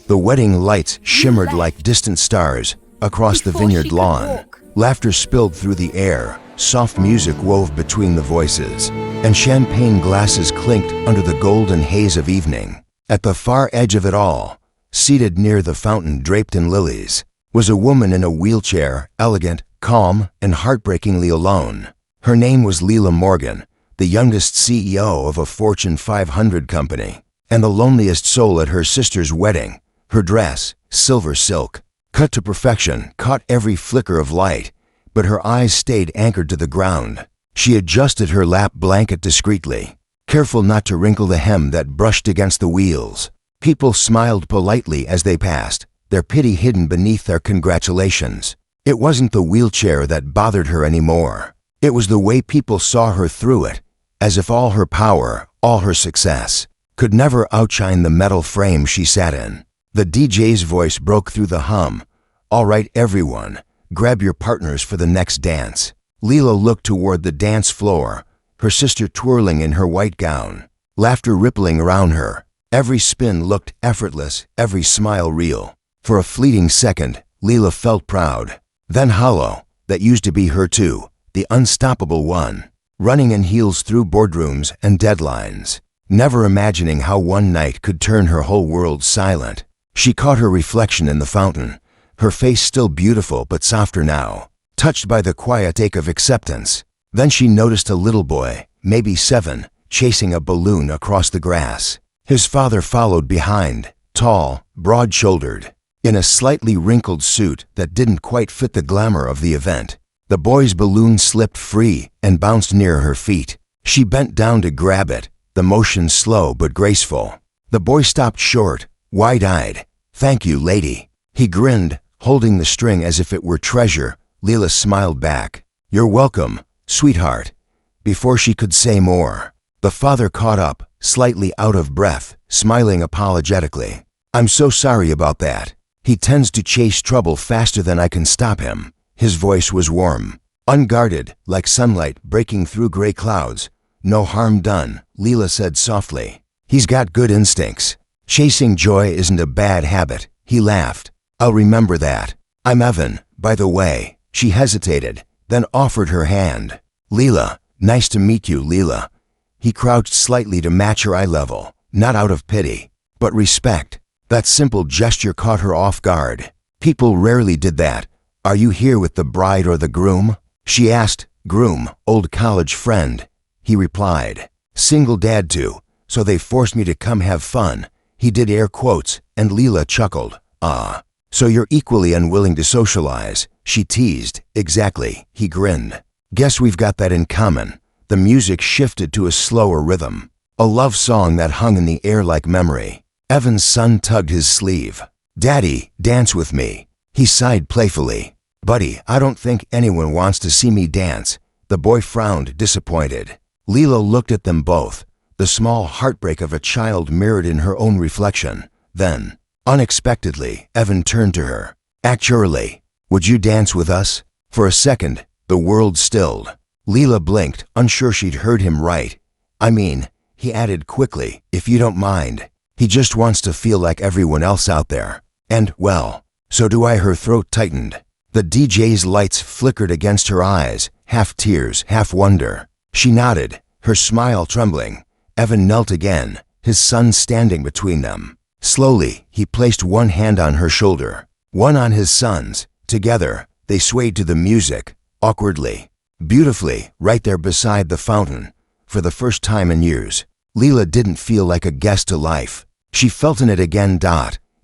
The wedding lights shimmered like distant stars across the vineyard lawn. Laughter spilled through the air, soft music wove between the voices, and champagne glasses clinked under the golden haze of evening. At the far edge of it all, seated near the fountain draped in lilies, was a woman in a wheelchair, elegant, calm, and heartbreakingly alone. Her name was Leila Morgan, the youngest CEO of a Fortune 500 company, and the loneliest soul at her sister's wedding. Her dress, silver silk, cut to perfection, caught every flicker of light, but her eyes stayed anchored to the ground. She adjusted her lap blanket discreetly, careful not to wrinkle the hem that brushed against the wheels. People smiled politely as they passed, their pity hidden beneath their congratulations. It wasn't the wheelchair that bothered her anymore. It was the way people saw her through it, as if all her power, all her success, could never outshine the metal frame she sat in. The DJ's voice broke through the hum. "All right, everyone, grab your partners for the next dance." Leila looked toward the dance floor, her sister twirling in her white gown, laughter rippling around her. Every spin looked effortless, every smile real. For a fleeting second, Leila felt proud. Then hollow, that used to be her too, the unstoppable one, running in heels through boardrooms and deadlines, never imagining how one night could turn her whole world silent. She caught her reflection in the fountain, her face still beautiful but softer now, touched by the quiet ache of acceptance. Then she noticed a little boy, maybe 7, chasing a balloon across the grass. His father followed behind, tall, broad-shouldered, in a slightly wrinkled suit that didn't quite fit the glamour of the event. The boy's balloon slipped free and bounced near her feet. She bent down to grab it, the motion slow but graceful. The boy stopped short, wide-eyed. "Thank you, lady." He grinned, holding the string as if it were treasure. Leila smiled back. "You're welcome, sweetheart." Before she could say more, the father caught up, slightly out of breath, smiling apologetically. "I'm so sorry about that. He tends to chase trouble faster than I can stop him." His voice was warm, unguarded, like sunlight breaking through gray clouds. "No harm done," Leila said softly. "He's got good instincts. Chasing joy isn't a bad habit." He laughed. "I'll remember that. I'm Evan, by the way." She hesitated, then offered her hand. "Leila, nice to meet you, Leila." He crouched slightly to match her eye level, not out of pity, but respect. That simple gesture caught her off guard. People rarely did that. "Are you here with the bride or the groom?" she asked. "Groom, old college friend," he replied. "Single dad too, so they forced me to come have fun." He did air quotes, and Leila chuckled. "Ah, so you're equally unwilling to socialize," she teased. "Exactly," he grinned. "Guess we've got that in common." The music shifted to a slower rhythm, a love song that hung in the air like memory. Evan's son tugged his sleeve. "Daddy, dance with me." He sighed playfully. "Buddy, I don't think anyone wants to see me dance." The boy frowned, disappointed. Leila looked at them both, the small heartbreak of a child mirrored in her own reflection. Then, unexpectedly, Evan turned to her. "Actually, would you dance with us?" For a second, the world stilled. Leila blinked, unsure she'd heard him right. "I mean," he added quickly, "if you don't mind. He just wants to feel like everyone else out there. And, well, so do I." Her throat tightened. The DJ's lights flickered against her eyes, half tears, half wonder. She nodded, her smile trembling. Evan knelt again, his son standing between them. Slowly, he placed one hand on her shoulder, one on his son's. Together, they swayed to the music, awkwardly, beautifully, right there beside the fountain. For the first time in years, Leila didn't feel like a guest to life. She felt in it again.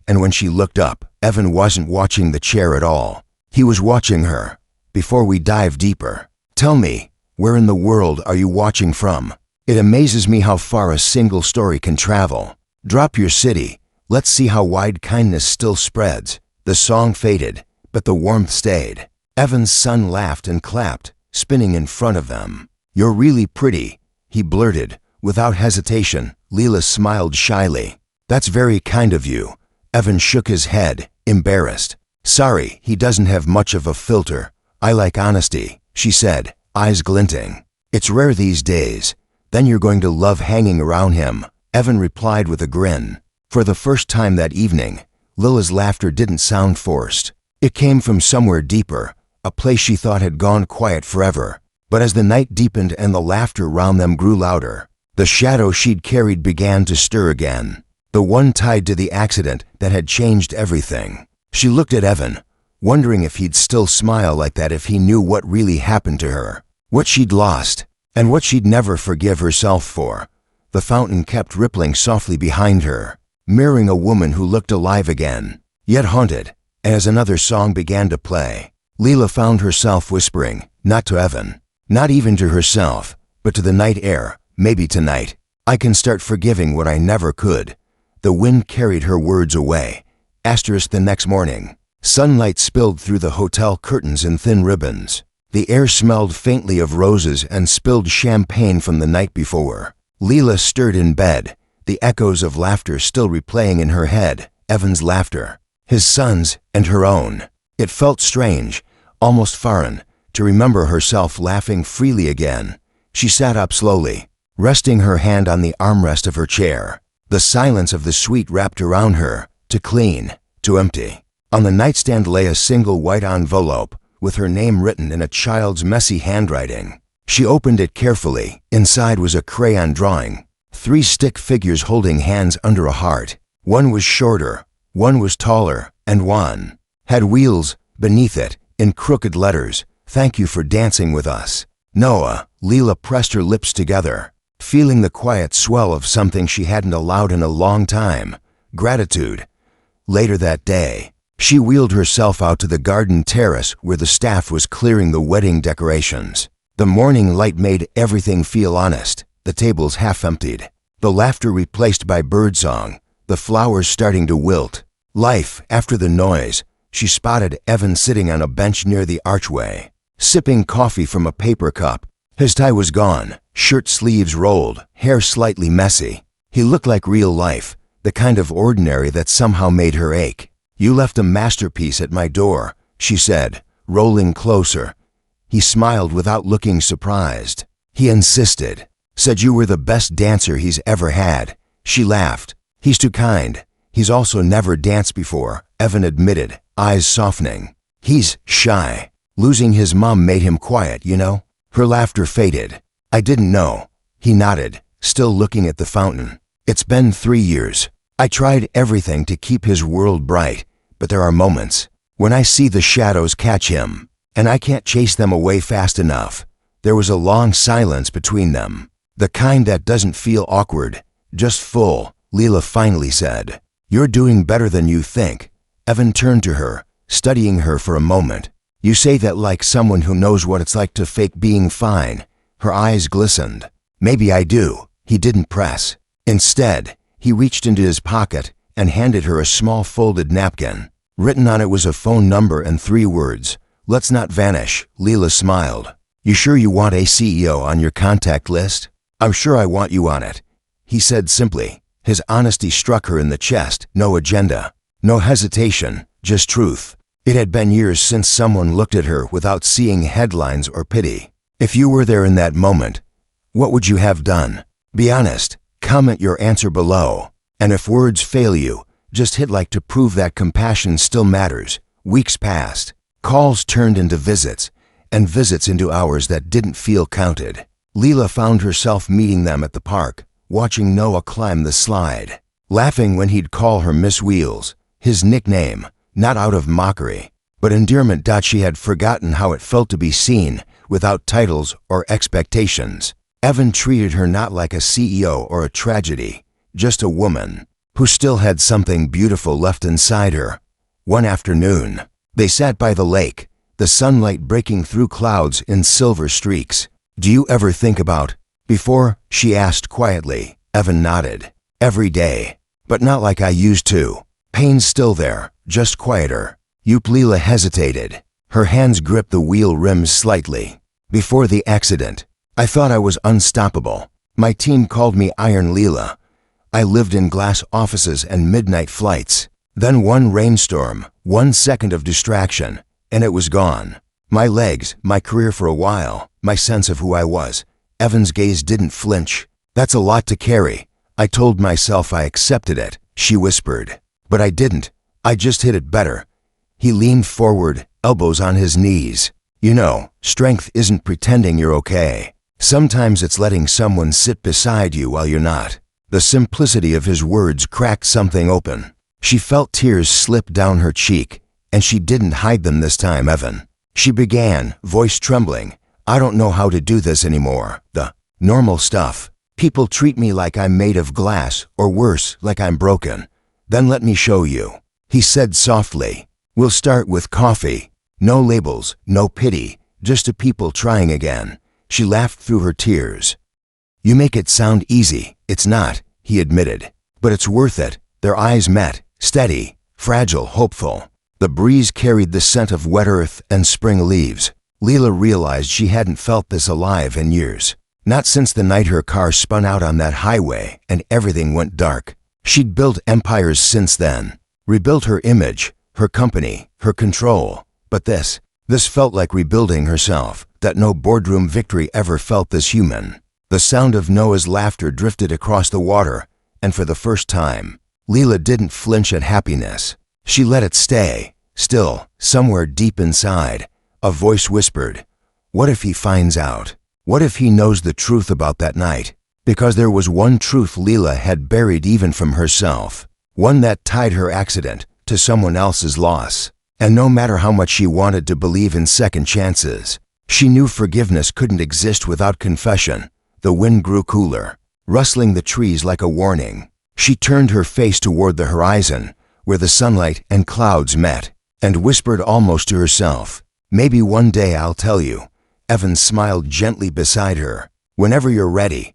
And when she looked up, Evan wasn't watching the chair at all. He was watching her. "Before we dive deeper, tell me, where in the world are you watching from? It amazes me how far a single story can travel. Drop your city. Let's see how wide kindness still spreads." The song faded, but the warmth stayed. Evan's son laughed and clapped, spinning in front of them. "You're really pretty," he blurted, without hesitation. Leila smiled shyly. "That's very kind of you." Evan shook his head, embarrassed. "Sorry, he doesn't have much of a filter. I like honesty," she said, eyes glinting. "It's rare these days." "Then you're going to love hanging around him," Evan replied with a grin. For the first time that evening, Lila's laughter didn't sound forced. It came from somewhere deeper, a place she thought had gone quiet forever. But as the night deepened and the laughter round them grew louder, the shadow she'd carried began to stir again, the one tied to the accident that had changed everything. She looked at Evan, wondering if he'd still smile like that if he knew what really happened to her, what she'd lost, and what she'd never forgive herself for. The fountain kept rippling softly behind her, mirroring a woman who looked alive again, yet haunted. As another song began to play, Lila found herself whispering, not to Evan, not even to herself, but to the night air, maybe tonight, I can start forgiving what I never could. The wind carried her words away. The next morning, sunlight spilled through the hotel curtains in thin ribbons. The air smelled faintly of roses and spilled champagne from the night before. Lila stirred in bed, the echoes of laughter still replaying in her head, Evan's laughter, his son's, and her own. It felt strange, almost foreign, to remember herself laughing freely again. She sat up slowly, resting her hand on the armrest of her chair. The silence of the suite wrapped around her, to clean, to empty. On the nightstand lay a single white envelope, with her name written in a child's messy handwriting. She opened it carefully. Inside was a crayon drawing, 3 stick figures holding hands under a heart. One was shorter, one was taller, and one had wheels beneath it, in crooked letters, "Thank you for dancing with us, Noah." Lila pressed her lips together, feeling the quiet swell of something she hadn't allowed in a long time, gratitude. Later that day, she wheeled herself out to the garden terrace where the staff was clearing the wedding decorations. The morning light made everything feel honest, the tables half emptied, the laughter replaced by birdsong, the flowers starting to wilt. Life after the noise. She spotted Evan sitting on a bench near the archway, sipping coffee from a paper cup. His tie was gone, shirt sleeves rolled, hair slightly messy. He looked like real life, the kind of ordinary that somehow made her ache. "You left a masterpiece at my door," she said, rolling closer. He smiled without looking surprised. He insisted, "Said you were the best dancer he's ever had." She laughed. "He's too kind. He's also never danced before," Evan admitted, eyes softening. "He's shy. Losing his mom made him quiet, you know." Her laughter faded. "I didn't know." He nodded, still looking at the fountain. "It's been 3 years. I tried everything to keep his world bright, but there are moments when I see the shadows catch him, and I can't chase them away fast enough." There was a long silence between them, the kind that doesn't feel awkward, just full. Lila finally said, "You're doing better than you think." Evan turned to her, studying her for a moment. "You say that like someone who knows what it's like to fake being fine." Her eyes glistened. "Maybe I do." He didn't press. Instead, he reached into his pocket and handed her a small folded napkin. Written on it was a phone number and 3 words, "Let's not vanish." Lila smiled. "You sure you want a CEO on your contact list?" "I'm sure I want you on it," he said simply. His honesty struck her in the chest. No agenda, no hesitation, just truth. It had been years since someone looked at her without seeing headlines or pity. If you were there in that moment, what would you have done? Be honest. Comment your answer below. And if words fail you, just hit like to prove that compassion still matters. Weeks passed. Calls turned into visits, and visits into hours that didn't feel counted. Lila found herself meeting them at the park, watching Noah climb the slide, laughing when he'd call her Miss Wheels, his nickname, not out of mockery, but endearment. She had forgotten how it felt to be seen, without titles or expectations. Evan treated her not like a CEO or a tragedy, just a woman who still had something beautiful left inside her. One afternoon, they sat by the lake, the sunlight breaking through clouds in silver streaks. "Do you ever think about before?" she asked quietly. Evan nodded. "Every day, but not like I used to. Pain's still there, just quieter." Lila hesitated. Her hands gripped the wheel rims slightly. "Before the accident, I thought I was unstoppable. My team called me Iron Lila. I lived in glass offices and midnight flights. Then one rainstorm, 1 second of distraction, and it was gone. My legs, my career for a while, my sense of who I was." Evan's gaze didn't flinch. "That's a lot to carry." "I told myself I accepted it," she whispered. "But I didn't. I just hit it better. He leaned forward, elbows on his knees. You know, strength isn't pretending you're okay. Sometimes it's letting someone sit beside you while you're not. The simplicity of his words cracked something open. She felt tears slip down her cheek, and she didn't hide them this time, Evan. She began, voice trembling. I don't know how to do this anymore. The normal stuff. People treat me like I'm made of glass, or worse, like I'm broken. Then let me show you. He said softly. We'll start with coffee. No labels, no pity, just a people trying again. She laughed through her tears. You make it sound easy. It's not, he admitted. But it's worth it. Their eyes met, steady, fragile, hopeful. The breeze carried the scent of wet earth and spring leaves. Leela realized she hadn't felt this alive in years. Not since the night her car spun out on that highway and everything went dark. She'd built empires since then. Rebuilt her image, her company, her control. But this felt like rebuilding herself, that no boardroom victory ever felt this human. The sound of Noah's laughter drifted across the water, and for the first time, Leela didn't flinch at happiness. She let it stay. Still, somewhere deep inside, a voice whispered, what if he finds out? What if he knows the truth about that night? Because there was one truth Leela had buried even from herself, one that tied her accident to someone else's loss. And no matter how much she wanted to believe in second chances, she knew forgiveness couldn't exist without confession. The wind grew cooler, rustling the trees like a warning. She turned her face toward the horizon, where the sunlight and clouds met, and whispered almost to herself, maybe one day I'll tell you. Evan smiled gently beside her. Whenever you're ready.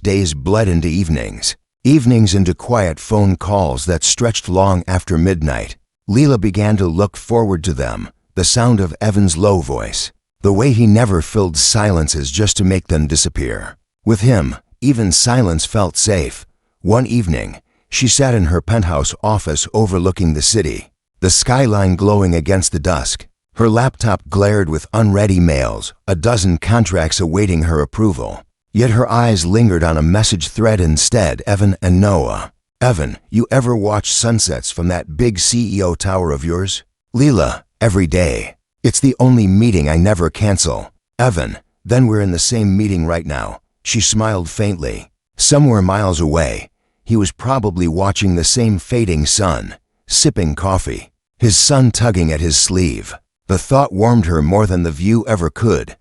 Days bled into evenings. Evenings into quiet phone calls that stretched long after midnight. Leela began to look forward to them, the sound of Evan's low voice, the way he never filled silences just to make them disappear. With him, even silence felt safe. One evening, she sat in her penthouse office overlooking the city, the skyline glowing against the dusk. Her laptop glared with unread emails, a dozen contracts awaiting her approval. Yet her eyes lingered on a message thread instead, Evan and Noah. Evan, you ever watch sunsets from that big CEO tower of yours? Leela, every day. It's the only meeting I never cancel. Evan, then we're in the same meeting right now. She smiled faintly. Somewhere miles away, he was probably watching the same fading sun, sipping coffee, his son tugging at his sleeve. The thought warmed her more than the view ever could.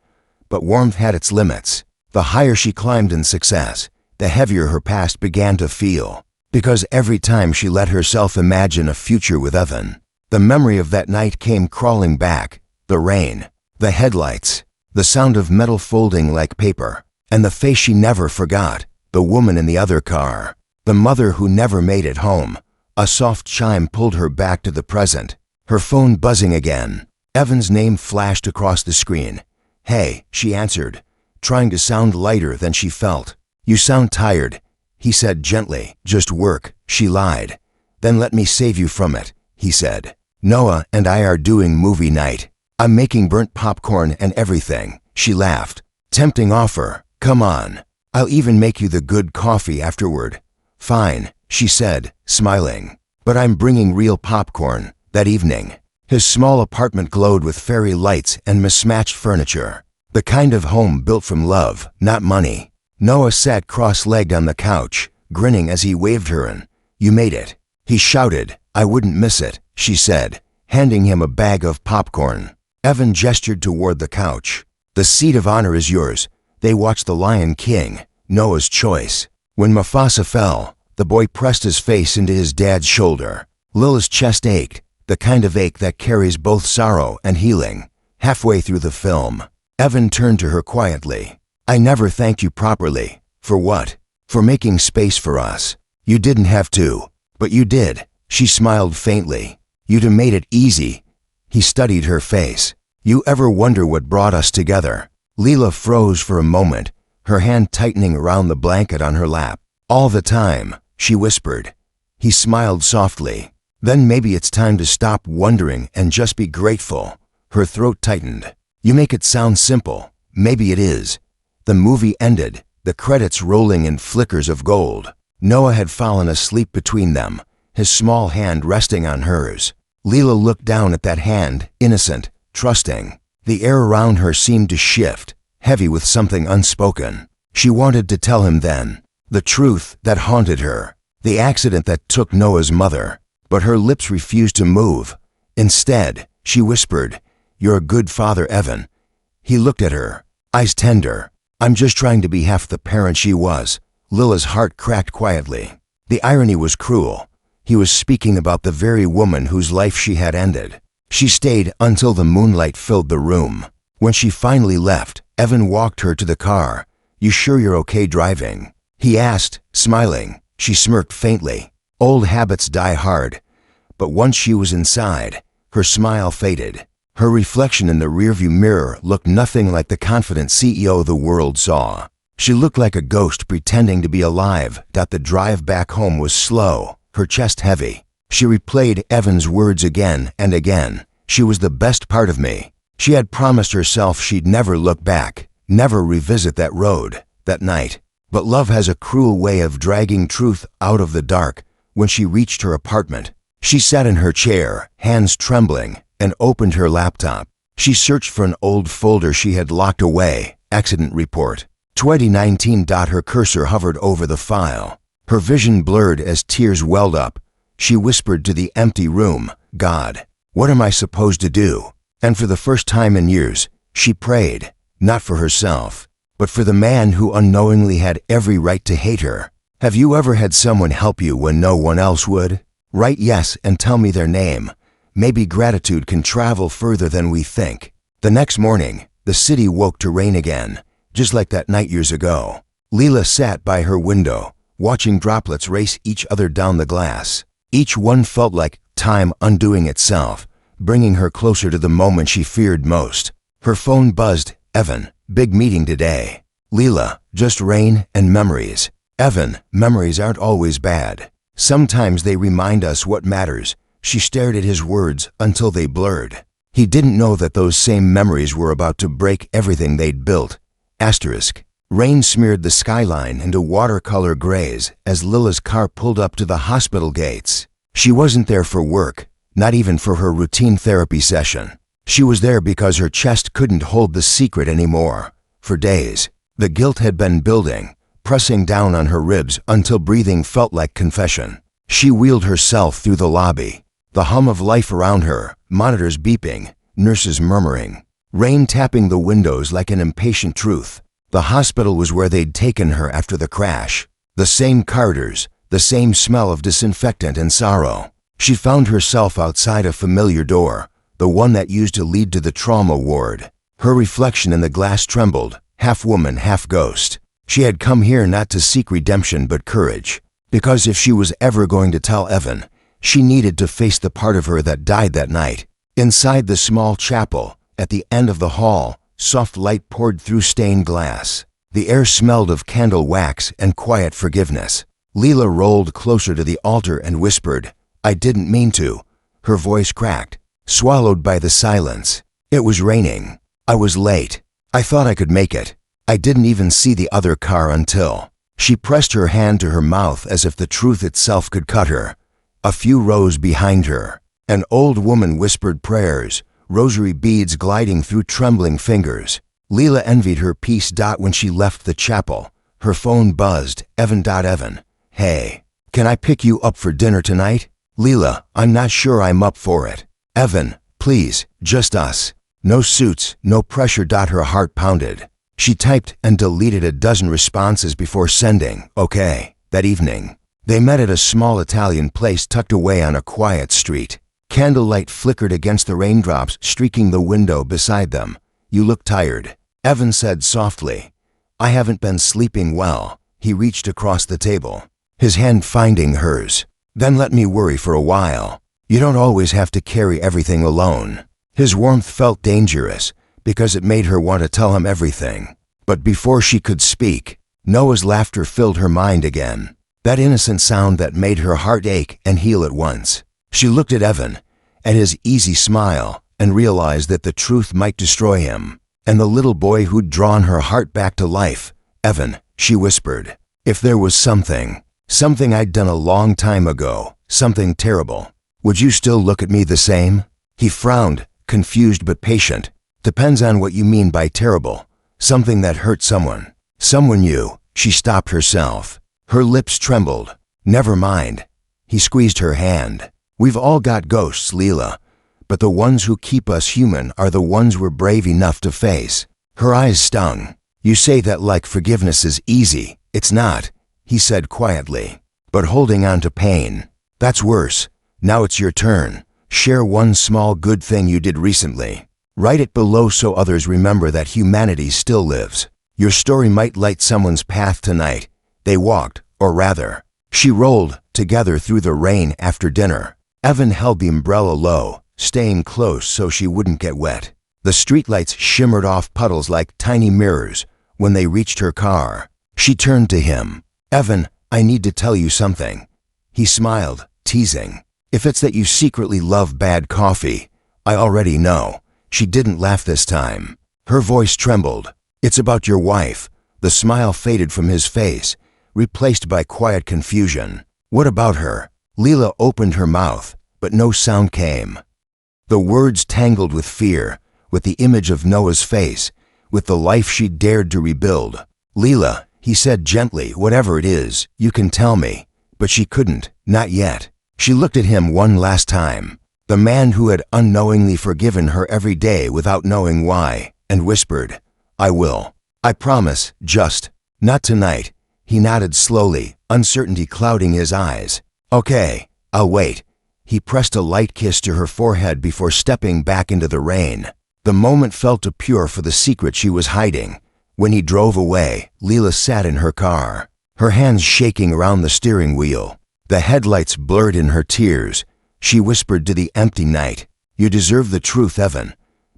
But warmth had its limits. The higher she climbed in success, the heavier her past began to feel. Because every time she let herself imagine a future with Evan, the memory of that night came crawling back. The rain, the headlights, the sound of metal folding like paper, and the face she never forgot, the woman in the other car, the mother who never made it home. A soft chime pulled her back to the present, her phone buzzing again. Evan's name flashed across the screen. Hey, she answered, trying to sound lighter than she felt. You sound tired, he said gently. Just work, she lied. Then let me save you from it, he said. Noah and I are doing movie night. I'm making burnt popcorn and everything, she laughed. Tempting offer, come on. I'll even make you the good coffee afterward. Fine, she said, smiling. But I'm bringing real popcorn. That evening, his small apartment glowed with fairy lights and mismatched furniture. The kind of home built from love, not money. Noah sat cross-legged on the couch, grinning as he waved her in. You made it. He shouted. I wouldn't miss it, she said, handing him a bag of popcorn. Evan gestured toward the couch. The seat of honor is yours. They watched The Lion King, Noah's choice. When Mufasa fell, the boy pressed his face into his dad's shoulder. Lila's chest ached, the kind of ache that carries both sorrow and healing. Halfway through the film, Evan turned to her quietly. I never thanked you properly. For what? For making space for us. You didn't have to, but you did. She smiled faintly. You'd have made it easy. He studied her face. You ever wonder what brought us together? Leela froze for a moment, her hand tightening around the blanket on her lap. All the time, she whispered. He smiled softly. Then maybe it's time to stop wondering and just be grateful. Her throat tightened. You make it sound simple. Maybe it is. The movie ended, the credits rolling in flickers of gold. Noah had fallen asleep between them, his small hand resting on hers. Leela looked down at that hand, innocent, trusting. The air around her seemed to shift, heavy with something unspoken. She wanted to tell him then, the truth that haunted her, the accident that took Noah's mother. But her lips refused to move. Instead, she whispered, "You're a good father, Evan." He looked at her, eyes tender. "I'm just trying to be half the parent she was." Lila's heart cracked quietly. The irony was cruel. He was speaking about the very woman whose life she had ended. She stayed until the moonlight filled the room. When she finally left, Evan walked her to the car. "You sure you're okay driving?" he asked, smiling. She smirked faintly. Old habits die hard. But once she was inside, her smile faded. Her reflection in the rearview mirror looked nothing like the confident CEO the world saw. She looked like a ghost pretending to be alive. The drive back home was slow, her chest heavy. She replayed Evan's words again and again. "She was the best part of me." She had promised herself she'd never look back, never revisit that road, that night. But love has a cruel way of dragging truth out of the dark. When she reached her apartment, she sat in her chair, hands trembling, and opened her laptop. She searched for an old folder she had locked away. Accident report. 2019. Her cursor hovered over the file. Her vision blurred as tears welled up. She whispered to the empty room, "God, what am I supposed to do?" And for the first time in years, she prayed, not for herself, but for the man who unknowingly had every right to hate her. Have you ever had someone help you when no one else would? Write yes and tell me their name. Maybe gratitude can travel further than we think. The next morning, the city woke to rain again, just like that night years ago. Leela sat by her window, watching droplets race each other down the glass. Each one felt like time undoing itself, bringing her closer to the moment she feared most. Her phone buzzed. "Evan, big meeting today." Leela, "Just rain and memories." "Evan, memories aren't always bad. Sometimes they remind us what matters." She stared at his words until they blurred. He didn't know that those same memories were about to break everything they'd built. Asterisk. Rain smeared the skyline into watercolor grays as Lila's car pulled up to the hospital gates. She wasn't there for work, not even for her routine therapy session. She was there because her chest couldn't hold the secret anymore. For days, the guilt had been building, pressing down on her ribs until breathing felt like confession. She wheeled herself through the lobby, the hum of life around her, monitors beeping, nurses murmuring, rain tapping the windows like an impatient truth. The hospital was where they'd taken her after the crash. The same corridors, the same smell of disinfectant and sorrow. She found herself outside a familiar door, the one that used to lead to the trauma ward. Her reflection in the glass trembled, half woman, half ghost. She had come here not to seek redemption but courage. Because if she was ever going to tell Evan, she needed to face the part of her that died that night. Inside the small chapel, at the end of the hall, soft light poured through stained glass. The air smelled of candle wax and quiet forgiveness. Leela rolled closer to the altar and whispered, "I didn't mean to." Her voice cracked, swallowed by the silence. "It was raining. I was late. I thought I could make it. I didn't even see the other car until..." She pressed her hand to her mouth as if the truth itself could cut her. A few rows behind her, an old woman whispered prayers, rosary beads gliding through trembling fingers. Leela envied her peace. When she left the chapel, her phone buzzed. Evan. "Hey, can I pick you up for dinner tonight?" "Leela, I'm not sure I'm up for it." "Evan, please, just us. No suits, no pressure." Her heart pounded. She typed and deleted a dozen responses before sending, "Okay." That evening, they met at a small Italian place tucked away on a quiet street. Candlelight flickered against the raindrops streaking the window beside them. "You look tired," Evan said softly. "I haven't been sleeping well." He reached across the table, his hand finding hers. "Then let me worry for a while. You don't always have to carry everything alone." His warmth felt dangerous because it made her want to tell him everything. But before she could speak, Noah's laughter filled her mind again. That innocent sound that made her heart ache and heal at once. She looked at Evan, at his easy smile, and realized that the truth might destroy him, and the little boy who'd drawn her heart back to life. "Evan," she whispered, "if there was something Something I'd done a long time ago, something terrible. Would you still look at me the same? He frowned, confused but patient. Depends on what you mean by terrible. Something that hurt someone. Someone you. She stopped herself. Her lips trembled. Never mind. He squeezed her hand. We've all got ghosts, Leela. But the ones who keep us human are the ones we're brave enough to face. Her eyes stung. You say that like forgiveness is easy. It's not, he said quietly. But holding on to pain, that's worse. Now it's your turn. Share one small good thing you did recently. Write it below so others remember that humanity still lives. Your story might light someone's path tonight. They walked, or rather, she rolled, together through the rain after dinner. Evan held the umbrella low, staying close so she wouldn't get wet. The streetlights shimmered off puddles like tiny mirrors when they reached her car. She turned to him. Evan, I need to tell you something. He smiled, teasing. If it's that you secretly love bad coffee, I already know. She didn't laugh this time. Her voice trembled. It's about your wife. The smile faded from his face, replaced by quiet confusion. What about her? Leela opened her mouth, but no sound came. The words tangled with fear, with the image of Noah's face, with the life she dared to rebuild. Leela, he said gently, whatever it is, you can tell me. But she couldn't, not yet. She looked at him one last time, the man who had unknowingly forgiven her every day without knowing why, and whispered, I will. I promise, just, not tonight. He nodded slowly, uncertainty clouding his eyes. Okay, I'll wait. He pressed a light kiss to her forehead before stepping back into the rain. The moment felt too pure for the secret she was hiding. When he drove away, Leela sat in her car, her hands shaking around the steering wheel. The headlights blurred in her tears. She whispered to the empty night, you deserve the truth, Evan,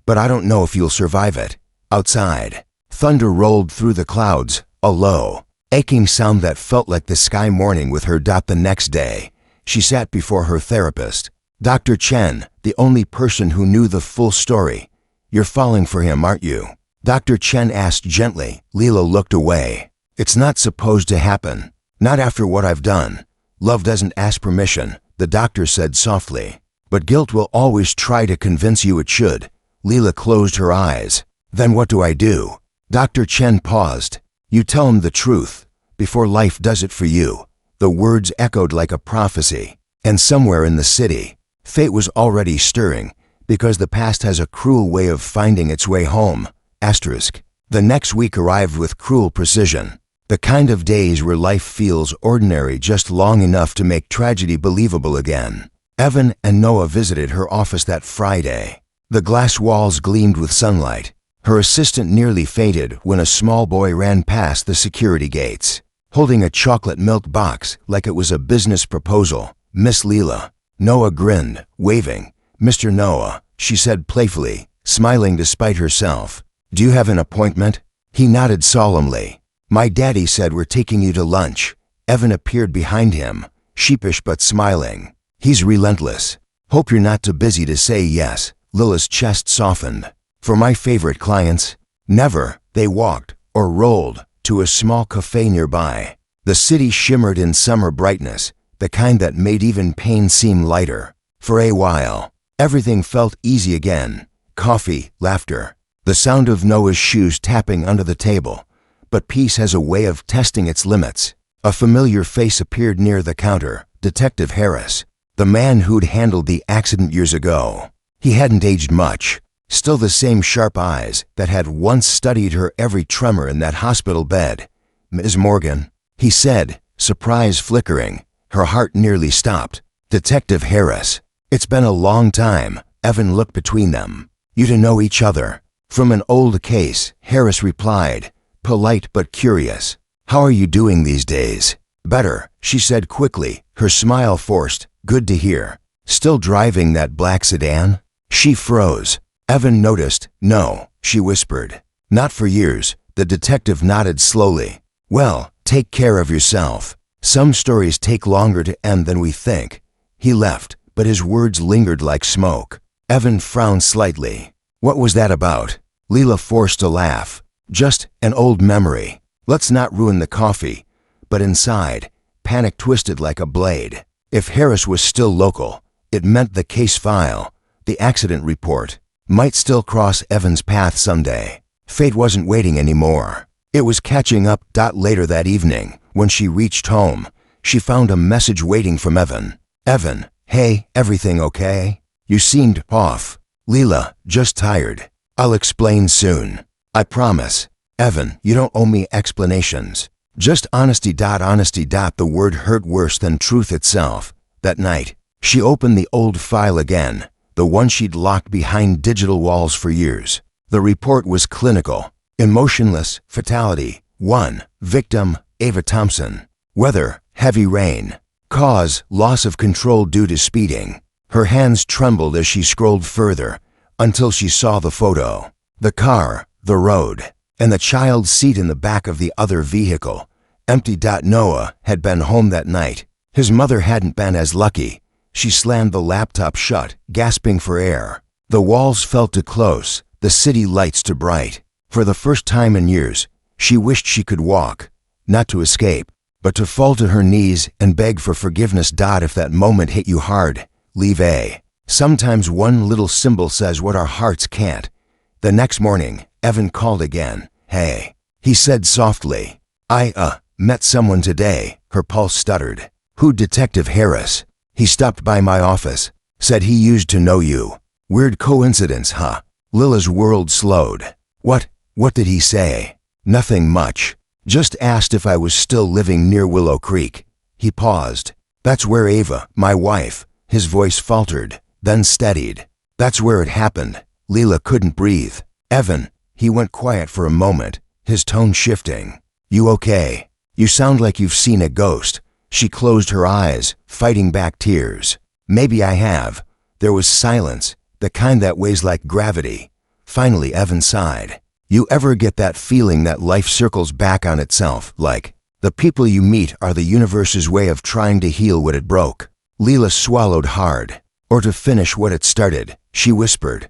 but I don't know if you'll survive it. Outside, thunder rolled through the clouds, a low, aching sound that felt like the sky mourning with her. The next day, she sat before her therapist, Dr. Chen, the only person who knew the full story. You're falling for him, aren't you? Dr. Chen asked gently. Leela looked away. It's not supposed to happen. Not after what I've done. Love doesn't ask permission, the doctor said softly. But guilt will always try to convince you it should. Leela closed her eyes. Then what do I do? Dr. Chen paused. You tell him the truth, before life does it for you. The words echoed like a prophecy. And somewhere in the city, fate was already stirring, because the past has a cruel way of finding its way home. The next week arrived with cruel precision. The kind of days where life feels ordinary just long enough to make tragedy believable again. Evan and Noah visited her office that Friday. The glass walls gleamed with sunlight. Her assistant nearly fainted when a small boy ran past the security gates, holding a chocolate milk box like it was a business proposal. Miss Leela. Noah grinned, waving. Mr. Noah, she said playfully, smiling despite herself. Do you have an appointment? He nodded solemnly. My daddy said we're taking you to lunch. Evan appeared behind him, sheepish but smiling. He's relentless. Hope you're not too busy to say yes. Lila's chest softened. For my favorite clients, never. They walked, or rolled, to a small cafe nearby. The city shimmered in summer brightness, the kind that made even pain seem lighter. For a while, everything felt easy again. Coffee, laughter, the sound of Noah's shoes tapping under the table. But peace has a way of testing its limits. A familiar face appeared near the counter, Detective Harris, the man who'd handled the accident years ago. He hadn't aged much, still the same sharp eyes that had once studied her every tremor in that hospital bed. Ms. Morgan, he said, surprise flickering. Her heart nearly stopped. Detective Harris. It's been a long time. Evan looked between them. You to know each other. From an old case, Harris replied, polite but curious. How are you doing these days? Better, she said quickly, her smile forced. Good to hear. Still driving that black sedan? She froze. Evan noticed. No, she whispered. Not for years. The detective nodded slowly. Well, take care of yourself. Some stories take longer to end than we think. He left, but his words lingered like smoke. Evan frowned slightly. What was that about? Leela forced a laugh. Just an old memory. Let's not ruin the coffee. But inside, panic twisted like a blade. If Harris was still local, it meant the case file, the accident report, might still cross Evan's path someday. Fate wasn't waiting anymore. It was catching up. Later that evening, when she reached home, she found a message waiting from Evan. Evan, hey, everything okay? You seemed off. Leela, just tired. I'll explain soon. I promise. Evan, you don't owe me explanations. Just honesty. Honesty. The word hurt worse than truth itself. That night, she opened the old file again, the one she'd locked behind digital walls for years. The report was clinical. Emotionless, fatality. 1. Victim, Ava Thompson. Weather, heavy rain. Cause, loss of control due to speeding. Her hands trembled as she scrolled further, until she saw the photo. The car, the road, and the child's seat in the back of the other vehicle. Empty. Noah had been home that night. His mother hadn't been as lucky. She slammed the laptop shut, gasping for air. The walls felt too close, the city lights too bright. For the first time in years, she wished she could walk, not to escape, but to fall to her knees and beg for forgiveness. If that moment hit you hard, leave a. Sometimes one little symbol says what our hearts can't. The next morning, Evan called again. Hey, he said softly. I met someone today. Her pulse stuttered. Who? Detective Harris. He stopped by my office. Said he used to know you. Weird coincidence, huh? Lila's world slowed. What did he say? Nothing much. Just asked if I was still living near Willow Creek. He paused. That's where Ava, my wife. His voice faltered, then steadied. That's where it happened. Lila couldn't breathe. Evan. He went quiet for a moment, his tone shifting. You okay? You sound like you've seen a ghost. She closed her eyes, fighting back tears. Maybe I have. There was silence, the kind that weighs like gravity. Finally, Evan sighed. You ever get that feeling that life circles back on itself, like the people you meet are the universe's way of trying to heal what it broke? Leela swallowed hard. Or to finish what it started, she whispered.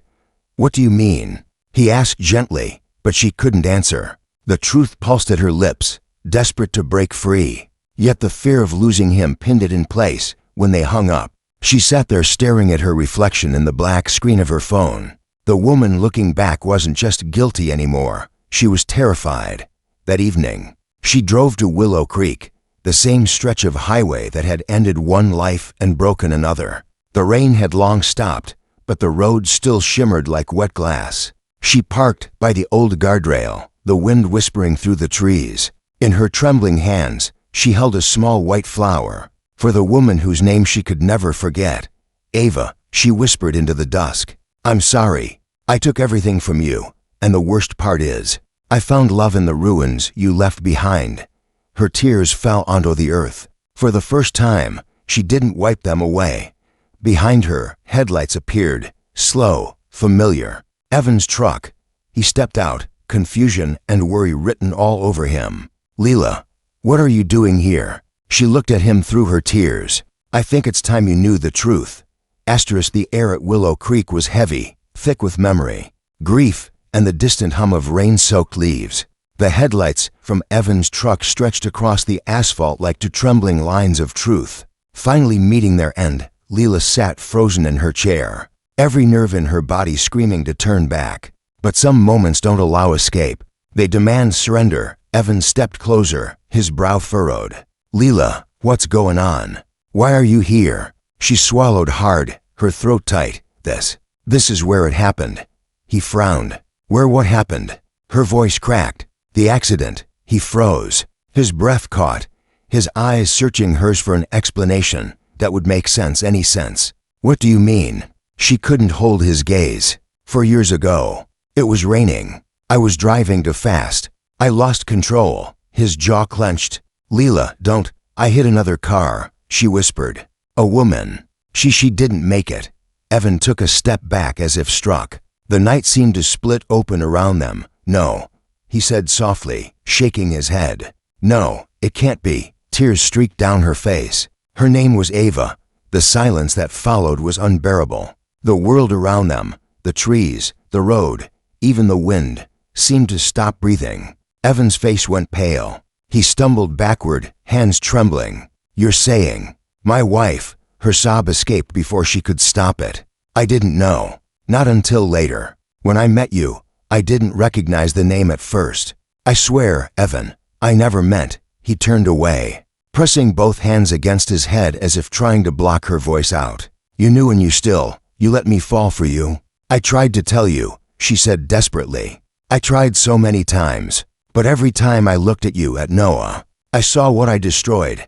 What do you mean? He asked gently, but she couldn't answer. The truth pulsed at her lips, desperate to break free. Yet the fear of losing him pinned it in place. When they hung up, she sat there staring at her reflection in the black screen of her phone. The woman looking back wasn't just guilty anymore. She was terrified. That evening, she drove to Willow Creek, the same stretch of highway that had ended one life and broken another. The rain had long stopped, but the road still shimmered like wet glass. She parked by the old guardrail, the wind whispering through the trees. In her trembling hands, she held a small white flower. For the woman whose name she could never forget. Ava, she whispered into the dusk. I'm sorry. I took everything from you, and the worst part is, I found love in the ruins you left behind. Her tears fell onto the earth. For the first time, she didn't wipe them away. Behind her, headlights appeared, slow, familiar. Evan's truck. He stepped out, confusion and worry written all over him. Leela, what are you doing here? She looked at him through her tears. I think it's time you knew the truth. The air at Willow Creek was heavy, thick with memory, grief, and the distant hum of rain-soaked leaves. The headlights from Evan's truck stretched across the asphalt like two trembling lines of truth. Finally meeting their end, Leela sat frozen in her chair, every nerve in her body screaming to turn back. But some moments don't allow escape. They demand surrender. Evan stepped closer, his brow furrowed. Leela, what's going on? Why are you here? She swallowed hard, her throat tight. This is where it happened. He frowned. Where? What happened? Her voice cracked. The accident. He froze. His breath caught, his eyes searching hers for an explanation that would make sense, any sense. What do you mean? She couldn't hold his gaze. 4 years ago. It was raining. I was driving too fast. I lost control. His jaw clenched. Leela, don't. I hit another car, she whispered. A woman. She didn't make it. Evan took a step back as if struck. The night seemed to split open around them. No, he said softly, shaking his head. No, it can't be. Tears streaked down her face. Her name was Ava. The silence that followed was unbearable. The world around them, the trees, the road, even the wind, seemed to stop breathing. Evan's face went pale. He stumbled backward, hands trembling. You're saying, my wife, her sob escaped before she could stop it. I didn't know. Not until later. When I met you, I didn't recognize the name at first. I swear, Evan, I never meant. He turned away, pressing both hands against his head as if trying to block her voice out. You knew and you let me fall for you. I tried to tell you, she said desperately. I tried so many times, but every time I looked at you, at Noah, I saw what I destroyed.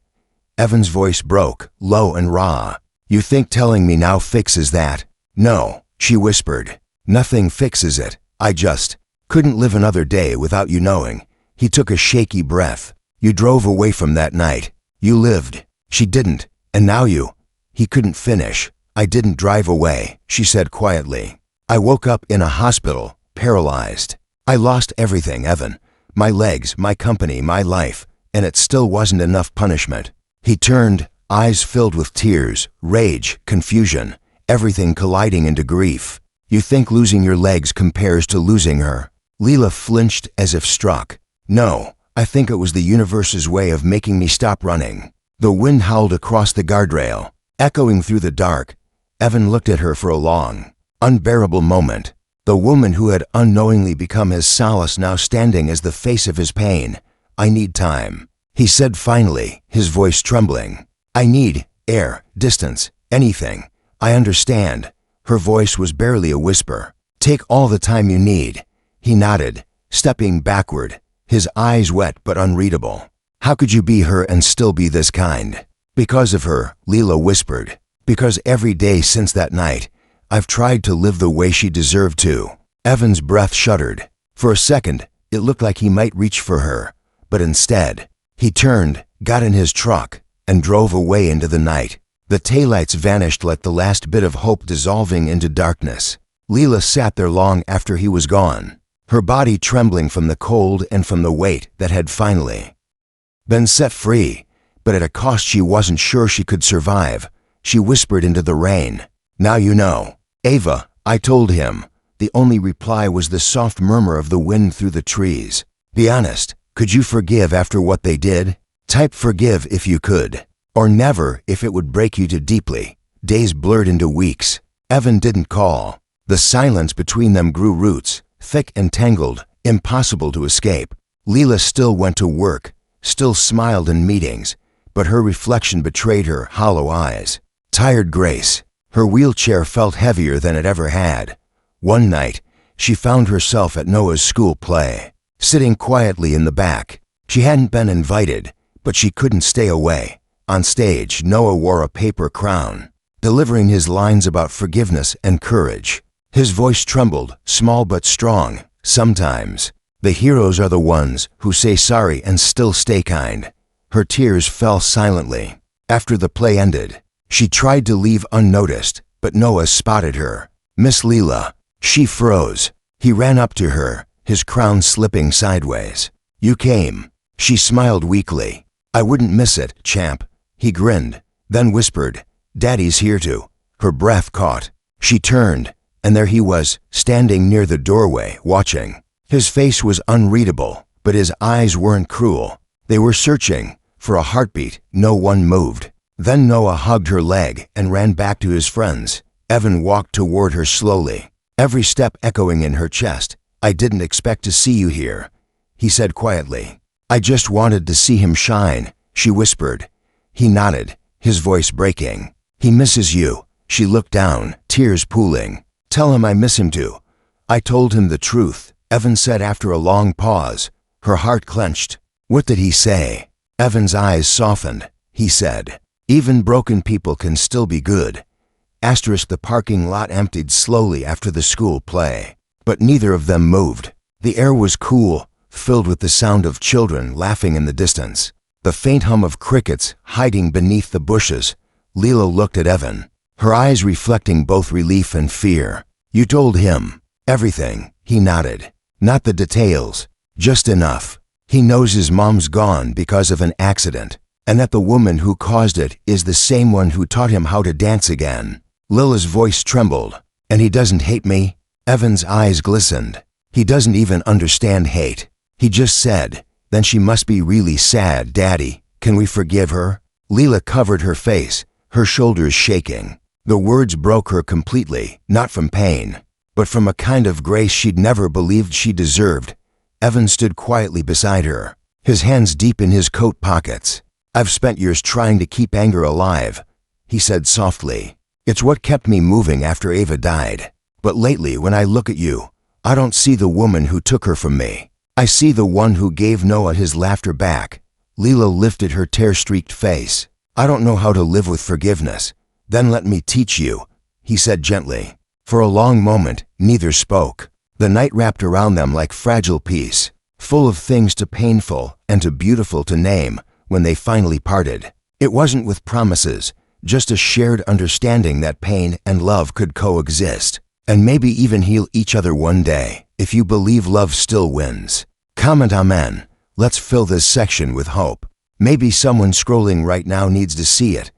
Evan's voice broke, low and raw. You think telling me now fixes that? No, she whispered. Nothing fixes it. I just couldn't live another day without you knowing. He took a shaky breath. You drove away from that night. You lived. She didn't. And now you. He couldn't finish. I didn't drive away, she said quietly. I woke up in a hospital, paralyzed. I lost everything, Evan. My legs, my company, my life. And it still wasn't enough punishment. He turned, eyes filled with tears, rage, confusion, everything colliding into grief. You think losing your legs compares to losing her? Leela flinched as if struck. No, I think it was the universe's way of making me stop running. The wind howled across the guardrail, echoing through the dark. Evan looked at her for a long, unbearable moment. The woman who had unknowingly become his solace now standing as the face of his pain. I need time, he said finally, his voice trembling. I need air, distance, anything. I understand. Her voice was barely a whisper. Take all the time you need. He nodded, stepping backward, his eyes wet but unreadable. How could you be her and still be this kind? Because of her, Leela whispered. Because every day since that night, I've tried to live the way she deserved to. Evan's breath shuddered. For a second, it looked like he might reach for her, but instead, he turned, got in his truck, and drove away into the night. The taillights vanished like the last bit of hope dissolving into darkness. Leela sat there long after he was gone, her body trembling from the cold and from the weight that had finally been set free, but at a cost she wasn't sure she could survive. She whispered into the rain, Now you know. Ava, I told him. The only reply was the soft murmur of the wind through the trees. Be honest, could you forgive after what they did? Type forgive if you could. Or never if it would break you too deeply. Days blurred into weeks. Evan didn't call. The silence between them grew roots, thick and tangled, impossible to escape. Leela still went to work, still smiled in meetings, but her reflection betrayed her hollow eyes. Tired Grace. Her wheelchair felt heavier than it ever had. One night, she found herself at Noah's school play, sitting quietly in the back. She hadn't been invited, but she couldn't stay away. On stage, Noah wore a paper crown, delivering his lines about forgiveness and courage. His voice trembled, small but strong. Sometimes, the heroes are the ones who say sorry and still stay kind. Her tears fell silently. After the play ended, she tried to leave unnoticed, but Noah spotted her. Miss Leela. She froze. He ran up to her, his crown slipping sideways. You came. She smiled weakly. I wouldn't miss it, champ. He grinned, then whispered, Daddy's here too. Her breath caught. She turned, and there he was, standing near the doorway, watching. His face was unreadable, but his eyes weren't cruel. They were searching. For a heartbeat, no one moved. Then Noah hugged her leg and ran back to his friends. Evan walked toward her slowly, every step echoing in her chest. I didn't expect to see you here, he said quietly. I just wanted to see him shine, she whispered. He nodded, his voice breaking. He misses you. She looked down, tears pooling. Tell him I miss him too. I told him the truth, Evan said after a long pause. Her heart clenched. What did he say? Evan's eyes softened. He said, even broken people can still be good. The parking lot emptied slowly after the school play, but neither of them moved. The air was cool, filled with the sound of children laughing in the distance. The faint hum of crickets hiding beneath the bushes. Leela looked at Evan, her eyes reflecting both relief and fear. You told him everything, he nodded. Not the details, just enough. He knows his mom's gone because of an accident, and that the woman who caused it is the same one who taught him how to dance again. Lila's voice trembled. And he doesn't hate me? Evan's eyes glistened. He doesn't even understand hate. He just said, then she must be really sad, Daddy. Can we forgive her? Leela covered her face, her shoulders shaking. The words broke her completely, not from pain, but from a kind of grace she'd never believed she deserved. Evan stood quietly beside her, his hands deep in his coat pockets. "I've spent years trying to keep anger alive," he said softly. "It's what kept me moving after Ava died. But lately, when I look at you, I don't see the woman who took her from me. I see the one who gave Noah his laughter back." Leela lifted her tear-streaked face. "I don't know how to live with forgiveness." "Then let me teach you," he said gently. For a long moment, neither spoke. The night wrapped around them like fragile peace, full of things too painful and too beautiful to name. When they finally parted, it wasn't with promises, just a shared understanding that pain and love could coexist, and maybe even heal each other one day, if you believe love still wins. Comment amen. Let's fill this section with hope. Maybe someone scrolling right now needs to see it.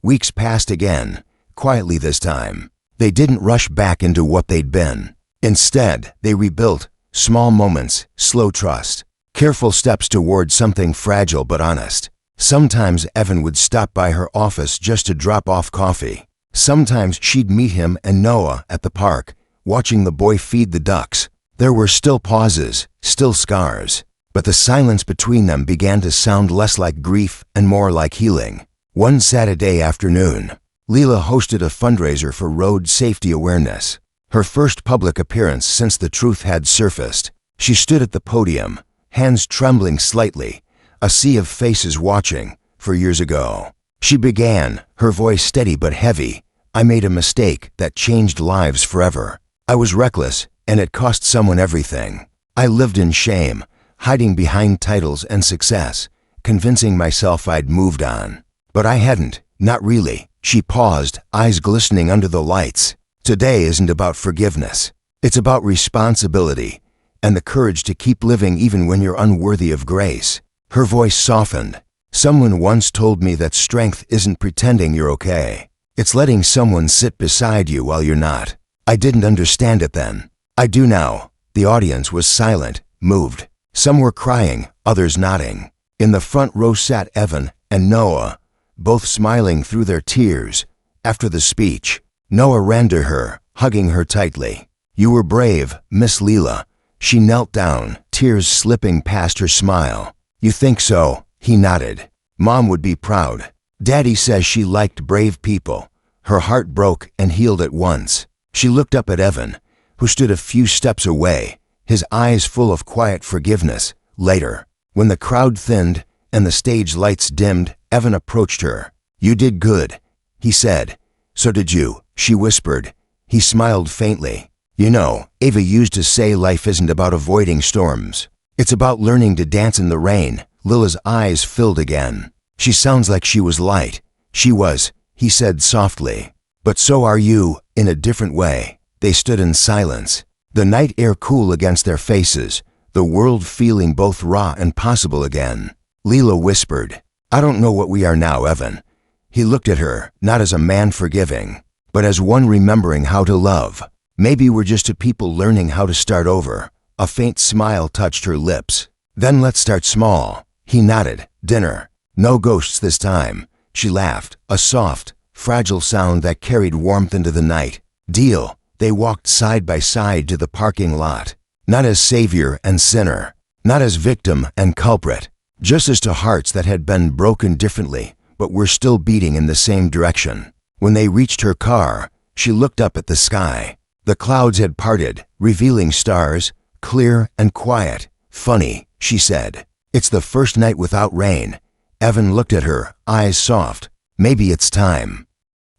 Weeks passed again, quietly this time. They didn't rush back into what they'd been. Instead, they rebuilt small moments, slow trust, careful steps toward something fragile but honest. Sometimes Evan would stop by her office just to drop off coffee. Sometimes she'd meet him and Noah at the park, watching the boy feed the ducks. There were still pauses, still scars, but the silence between them began to sound less like grief and more like healing. One Saturday afternoon, Leela hosted a fundraiser for road safety awareness, her first public appearance since the truth had surfaced. She stood at the podium, hands trembling slightly, a sea of faces watching. For years ago, she began, her voice steady but heavy. "I made a mistake that changed lives forever. I was reckless, and it cost someone everything. I lived in shame, hiding behind titles and success, convincing myself I'd moved on. But I hadn't, not really." She paused, eyes glistening under the lights. "Today isn't about forgiveness. It's about responsibility and the courage to keep living even when you're unworthy of grace." Her voice softened. "Someone once told me that strength isn't pretending you're okay. It's letting someone sit beside you while you're not. I didn't understand it then. I do now." The audience was silent, moved. Some were crying, others nodding. In the front row sat Evan and Noah, both smiling through their tears. After the speech, Noah ran to her, hugging her tightly. "You were brave, Miss Leela." She knelt down, tears slipping past her smile. "You think so?" He nodded. "Mom would be proud. Daddy says she liked brave people." Her heart broke and healed at once. She looked up at Evan, who stood a few steps away, his eyes full of quiet forgiveness. Later, when the crowd thinned and the stage lights dimmed, Evan approached her. "You did good," he said. "So did you," she whispered. He smiled faintly. "You know, Ava used to say life isn't about avoiding storms. It's about learning to dance in the rain." Lila's eyes filled again. "She sounds like she was light." "She was," he said softly. "But so are you, in a different way." They stood in silence, the night air cool against their faces, the world feeling both raw and possible again. Leela whispered, "I don't know what we are now, Evan." He looked at her, not as a man forgiving, but as one remembering how to love. "Maybe we're just two people learning how to start over." A faint smile touched her lips. "Then let's start small." He nodded. "Dinner. No ghosts this time." She laughed, a soft, fragile sound that carried warmth into the night. "Deal." They walked side by side to the parking lot, not as savior and sinner, not as victim and culprit, just as to hearts that had been broken differently, but were still beating in the same direction. When they reached her car, she looked up at the sky. The clouds had parted, revealing stars, clear and quiet. "Funny," she said. "It's the first night without rain." Evan looked at her, eyes soft. "Maybe it's time."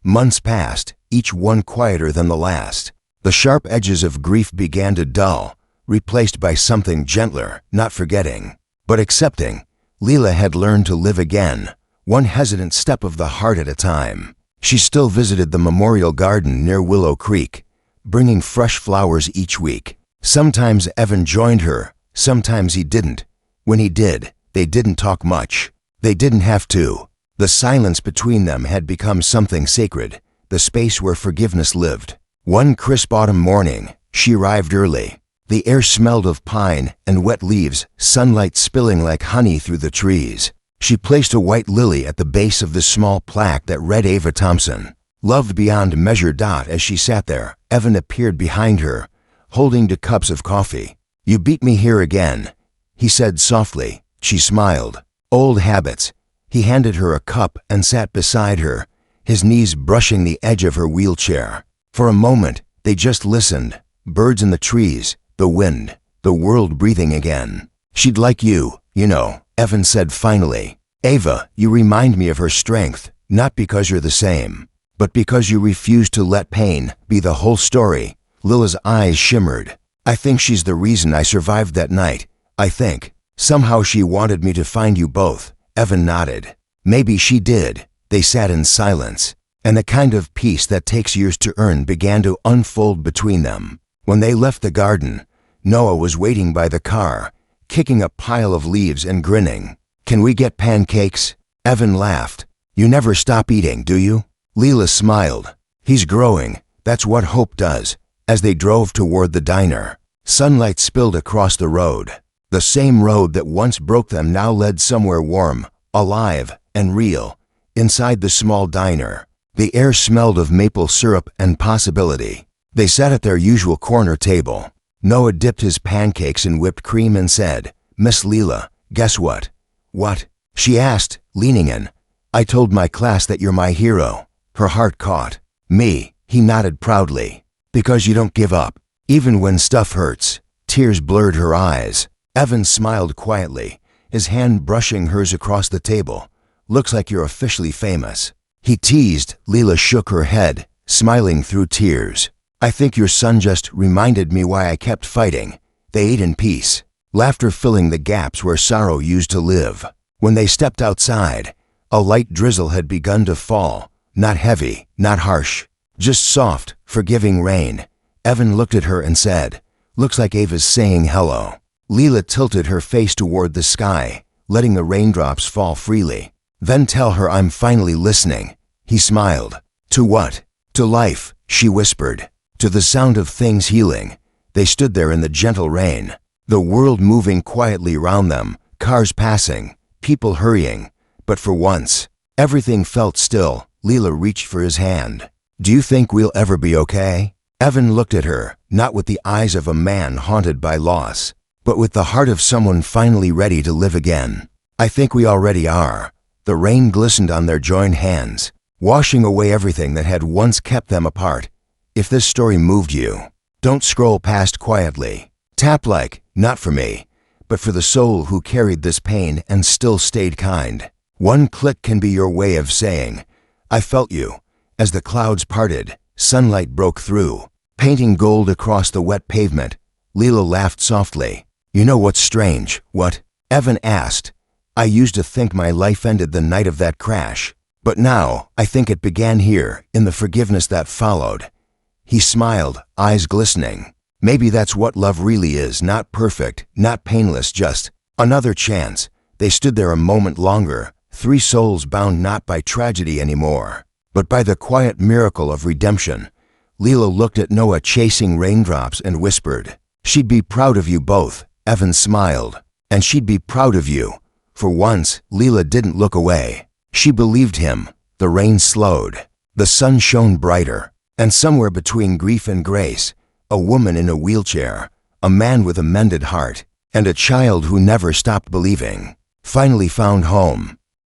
Months passed, each one quieter than the last. The sharp edges of grief began to dull, replaced by something gentler, not forgetting, but accepting. Leela had learned to live again, one hesitant step of the heart at a time. She still visited the memorial garden near Willow Creek, bringing fresh flowers each week. Sometimes Evan joined her, sometimes he didn't. When he did, they didn't talk much. They didn't have to. The silence between them had become something sacred, the space where forgiveness lived. One crisp autumn morning, she arrived early. The air smelled of pine and wet leaves, sunlight spilling like honey through the trees. She placed a white lily at the base of the small plaque that read Ava Thompson, loved beyond measure. As she sat there, Evan appeared behind her, holding 2 cups of coffee. "You beat me here again," he said softly. She smiled. "Old habits." He handed her a cup and sat beside her, his knees brushing the edge of her wheelchair. For a moment, they just listened. Birds in the trees, the wind, the world breathing again. "She'd like you, you know," Evan said finally. "Ava, you remind me of her strength, not because you're the same, but because you refuse to let pain be the whole story." Lila's eyes shimmered. "I think she's the reason I survived that night. I think. Somehow she wanted me to find you both." Evan nodded. "Maybe she did." They sat in silence, and the kind of peace that takes years to earn began to unfold between them. When they left the garden, Noah was waiting by the car, kicking a pile of leaves and grinning. "Can we get pancakes?" Evan laughed. "You never stop eating, do you?" Lila smiled. "He's growing. That's what hope does." As they drove toward the diner, sunlight spilled across the road. The same road that once broke them now led somewhere warm, alive, and real. Inside the small diner, the air smelled of maple syrup and possibility. They sat at their usual corner table. Noah dipped his pancakes in whipped cream and said, "Miss Lila, guess what?" "What?" she asked, leaning in. "I told my class that you're my hero." Her heart caught. "Me," he nodded proudly. "Because you don't give up, even when stuff hurts." Tears blurred her eyes. Evan smiled quietly, his hand brushing hers across the table. "Looks like you're officially famous." He teased. Lila shook her head, smiling through tears. "I think your son just reminded me why I kept fighting." They ate in peace, laughter filling the gaps where sorrow used to live. When they stepped outside, a light drizzle had begun to fall, not heavy, not harsh, just soft, forgiving rain. Evan looked at her and said, "Looks like Ava's saying hello." Lila tilted her face toward the sky, letting the raindrops fall freely. "Then tell her I'm finally listening." He smiled. "To what?" "To life," she whispered. "To the sound of things healing." They stood there in the gentle rain, the world moving quietly around them, cars passing, people hurrying. But for once, everything felt still. Lila reached for his hand. "Do you think we'll ever be okay?" Evan looked at her, not with the eyes of a man haunted by loss, but with the heart of someone finally ready to live again. "I think we already are." The rain glistened on their joined hands, washing away everything that had once kept them apart. If this story moved you, don't scroll past quietly. Tap like, not for me, but for the soul who carried this pain and still stayed kind. One click can be your way of saying, "I felt you." As the clouds parted, sunlight broke through, painting gold across the wet pavement. Lila laughed softly. "You know what's strange?" "What?" Evan asked. "I used to think my life ended the night of that crash, but now I think it began here, in the forgiveness that followed." He smiled, eyes glistening. "Maybe that's what love really is, not perfect, not painless, just another chance." They stood there a moment longer, 3 souls bound not by tragedy anymore, but by the quiet miracle of redemption. Lila looked at Noah chasing raindrops and whispered, "She'd be proud of you both." Evan smiled. "And she'd be proud of you." For once, Lila didn't look away. She believed him. The rain slowed. The sun shone brighter. And somewhere between grief and grace, a woman in a wheelchair, a man with a mended heart, and a child who never stopped believing, finally found home.